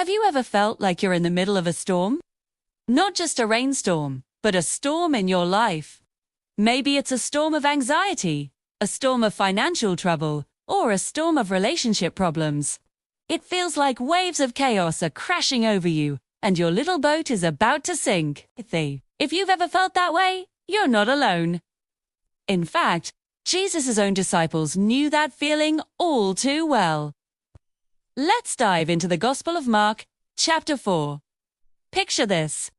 Have you ever felt like you're in the middle of a storm? Not just a rainstorm, but a storm in your life. Maybe it's a storm of anxiety, a storm of financial trouble, or a storm of relationship problems. It feels like waves of chaos are crashing over you, and your little boat is about to sink. If you've ever felt that way, you're not alone. In fact, Jesus' own disciples knew that feeling all too well. Let's dive into the Gospel of Mark, chapter 4. Picture this.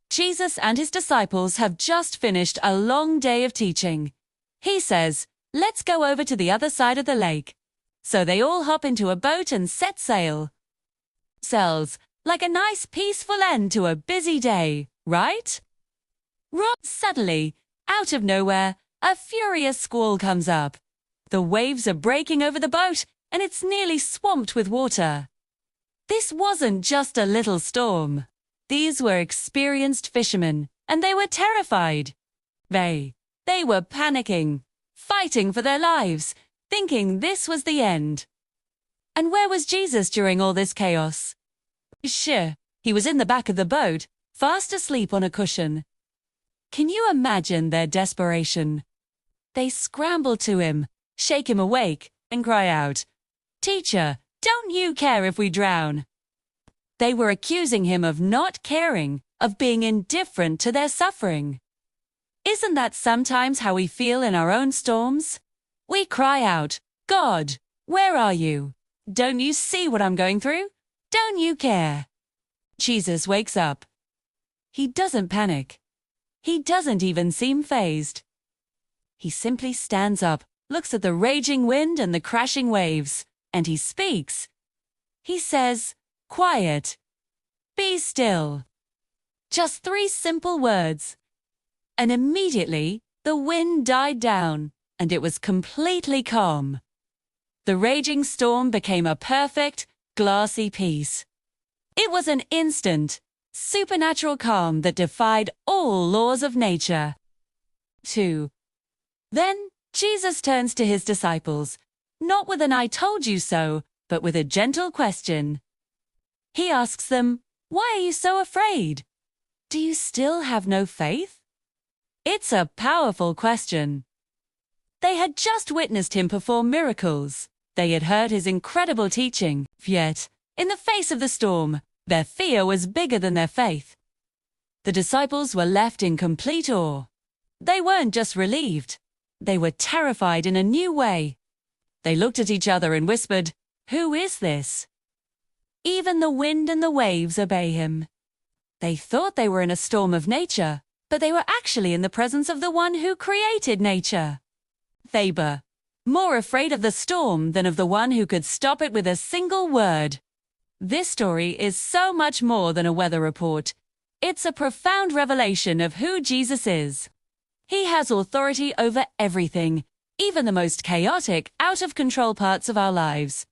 Jesus and his disciples have just finished a long day of teaching. He says, "Let's go over to the other side of the lake." So they all hop into a boat and set sail. Sounds like a nice peaceful end to a busy day, right? Suddenly, out of nowhere, a furious squall comes up. The waves are breaking over the boat, and it's nearly swamped with water. This wasn't just a little storm. These were experienced fishermen, and they were terrified. They were panicking, fighting for their lives, thinking this was the end. And where was Jesus during all this chaos? Sure, he was in the back of the boat, fast asleep on a cushion. Can you imagine their desperation? They scramble to him, shake him awake, and cry out, "Teacher, don't you care if we drown?" They were accusing him of not caring, of being indifferent to their suffering. Isn't that sometimes how we feel in our own storms? We cry out, "God, where are you? Don't you see what I'm going through? Don't you care?" Jesus wakes up. He doesn't panic. He doesn't even seem fazed. He simply stands up, looks at the raging wind and the crashing waves, and he speaks. He says, "Quiet. Be still." Just 3 simple words. And immediately, the wind died down, and it was completely calm. The raging storm became a perfect, glassy peace. It was an instant, supernatural calm that defied all laws of nature. 2. Then, Jesus turns to his disciples, not with an "I told you so," but with a gentle question. He asks them, "Why are you so afraid? Do you still have no faith?" It's a powerful question. They had just witnessed him perform miracles. They had heard his incredible teaching. Yet, in the face of the storm, their fear was bigger than their faith. The disciples were left in complete awe. They weren't just relieved. They were terrified in a new way. They looked at each other and whispered, "Who is this? Even the wind and the waves obey him." They thought they were in a storm of nature, but they were actually in the presence of the one who created nature. They were more afraid of the storm than of the one who could stop it with a single word. This story is so much more than a weather report. It's a profound revelation of who Jesus is. He has authority over everything, even the most chaotic, out-of-control parts of our lives.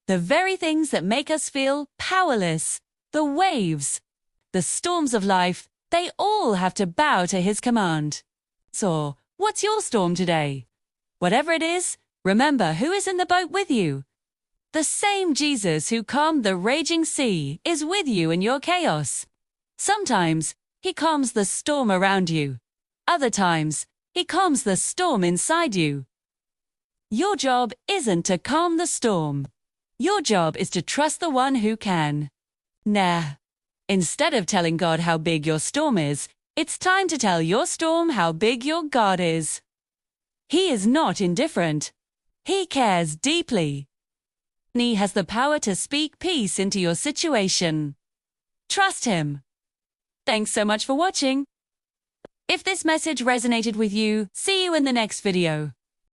The very things that make us feel powerless, the waves, the storms of life, they all have to bow to his command. So, what's your storm today? Whatever it is, remember who is in the boat with you. The same Jesus who calmed the raging sea is with you in your chaos. Sometimes, he calms the storm around you. Other times, he calms the storm inside you. Your job isn't to calm the storm. Your job is to trust the one who can. Instead of telling God how big your storm is, it's time to tell your storm how big your God is. He is not indifferent. He cares deeply. He has the power to speak peace into your situation. Trust him. Thanks so much for watching. If this message resonated with you, see you in the next video.